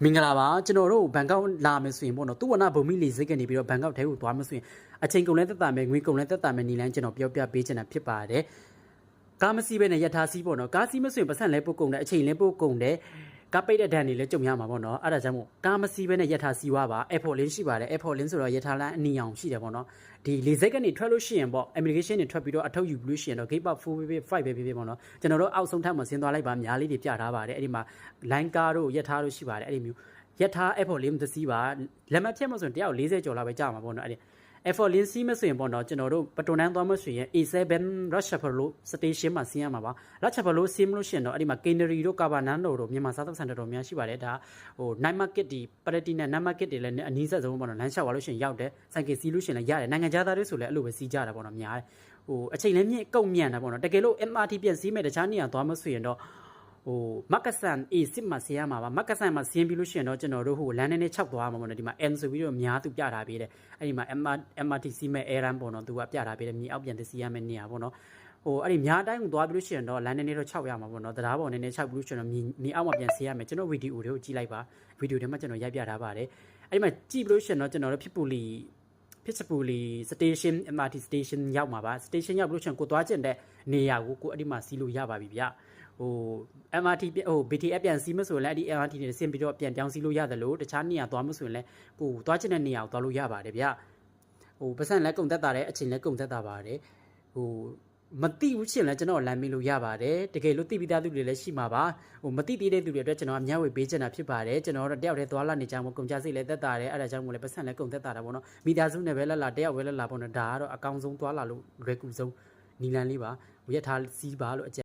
မင်္ဂလာပါကျွန်တော်တို့ဘန်ကောက်လာမယ်ဆိုရင်ပေါ့နော်သူ့ဝနာဘုံမိလီစိတ်ကနေပြီးတော့ဘန်ကောက်ထဲကိုသွားမယ်ဆိုရင်အချိန်ကုန်လဲတက်တာမယ်ငွေကုန်လဲတက်တာမယ်နီလန်းကျွန်တော်ပြောပြပေးချင်တာဖြစ်ပါတယ်ကားမစီးပဲနဲ့ယထာစီးပေါ့နော်ကားစီးမဆိုရင်ပတ်စံလဲပုတ်ကုန်တယ်အချိန်လဲပုတ်ကုန်တယ်ကားပိတ်တဲ့ဒဏ်တွေလည်းကြုံရမှာပေါ့နော်အဲ့ဒါကြောင့်မို့ကားမစီးပဲနဲ့ယထာစီးွားပါ Airport Link ရှိပါတယ် Airport Link ဆိုတော့ယထာလန်းအနီအောင်ရှိတယ်ပေါ့နော်ဒီလေစိတ်ကနေထွက်လို့ရှိရင်ပေါ့ Immigration တွေထွက်ပြီးတော့အထောက်ယူပြီးလို့ရှိရင်တော့ Gate Pass 4 5ပဲဖြစ်ပေါ့နော်ကျွန်တော်တို့အောက်ဆုံးထပ်မှာဆင်းသွားလိုက်ပါများလေးတွေပြထားပါတယ်အဲ့ဒီမှာ line ကားတို့ယထာတို့ရှိပါတယ်အဲ့ဒီမျိုးယထာ Airport Link တစ်စီးပါလက်မဖြတ်မဆိုရင်140ကျော်လောက်ပဲကြာမှာပေါ့နော်အဲ့ဒီ Airport Link စီးမဆိုရင်ပေါ့နော်ကျွန်တော်တို့ပတိုနန်းသွားမဆိုရင် A7 Ratchapallo Station မှာဆင်းရမှာပါ Ratchapallo ဆင်းမလို့ရှိရင်တော့အဲ့ဒီမှာ Canary တို့ Kavanagh တို့မြန်မာစားသောက်ဆိုင်တော်များရှိပါတယ်ဒါဟို Night Market ဒီ Platina Night Market တွေလည်းအနည်းဆက်ဆုံးပေါ့နော်လမ်းလျှောက်သွားလို့ရှိရင်ရောက်တယ်ဆိုင်ကစီးလို့ရှိရင်လည်းရတယ်နိုင်ငံခြားသားတွေဆိုလည်းအဲ့လိုပဲစီးကြတာပေါ့နော်များတယ်ဟိုအချိန်လည်းမြင့်ကုတ်မြန်တာပေါ့နော်တကယ်လို့ MRT ပြန်စီးမဲ့တခြားနေရာသွားမဆိုရင်တော့ဟိုမက္ကဆန် A10 မှာဆင်းရမှာပါမက္ကဆန်မှာဆင်းပြီးလို့ရှိရင်တော့ကျွန်တော်တို့ဟိုလမ်းနဲ့6သွားမှာပေါ့နော်ဒီမှာ N ဆိုပြီးတော့များသူပြထားပေးတယ်အဲ့ဒီမှာ MRT စီးမဲ့ Air Run ပေါ့နော်သူကပြထားပေးတယ်မြေအောက်ပြန်တစီးရမယ့်နေရာပေါ့နော်ဟိုအဲ့ဒီများတိုင်းကိုသွားပြီးလို့ရှိရင်တော့လမ်းနဲ့တော့6ရမှာပေါ့နော်တရားပေါ်နဲ့6ပြီးလို့ရှိရင်တော့မြေအောက်မှာပြန်ဆင်းရမယ်ကျွန်တော်ဗီဒီယိုတွေကိုကြည့်လိုက်ပါဗီဒီယိုထဲမှာကျွန်တော်ရိုက်ပြထားပါတယ်အဲ့ဒီမှာကြည့်ပြီးလို့ရှိရင်တော့ကျွန်တော်တို့ဖြစ်ပူလီ station MRT station ရောက်မှာပါ station ရောက်ပြီးလို့ရှိရင်ကိုသွားကျင်တဲ့နေရာကိုအဲ့ဒီမှာစီးလို့ရပါပြီဗျဟို MRT ဟို BTS ပြန်စီးမဆိုရင်လည်းအဲ့ဒီ MRT နဲ့ဆင်းပြီးတော့ပြန်ပြောင်းစီးလို့ရတယ်လို့တခြားနေရာသွားမဆိုရင်လည်းကိုသွားချင်တဲ့နေရာကိုသွားလို့ရပါတယ်ဗျဟိုပတ်စံလည်းကုန်သက်တာတယ်အချိန်လည်းကုန်သက်တာပါတယ်ဟိုမတိဘူးချင်းလည်းကျွန်တော်လမ်းမေးလို့ရပါတယ်တကယ်လို့တိပြီးသားသူတွေလည်းရှိမှာပါဟိုမတိသေးတဲ့သူတွေအတွက်ကျွန်တော်အများဝေပေးချင်တာဖြစ်ပါတယ်ကျွန်တော်တို့တယောက်တည်းသွားလာနေကြမှာကုန်ကြစိတ်လည်းသက်တာတယ်အဲ့ဒါကြောင့်မို့လဲပတ်စံလည်းကုန်သက်တာတာပေါ့နော်မိသားစုနဲ့ပဲလာတယောက်ပဲလာပေါ့နော်ဒါကတော့အကောင်းဆုံးသွားလာလို့လွယ်ကူဆုံးနီလန်လေးပါရက်ထားစီးပါလို့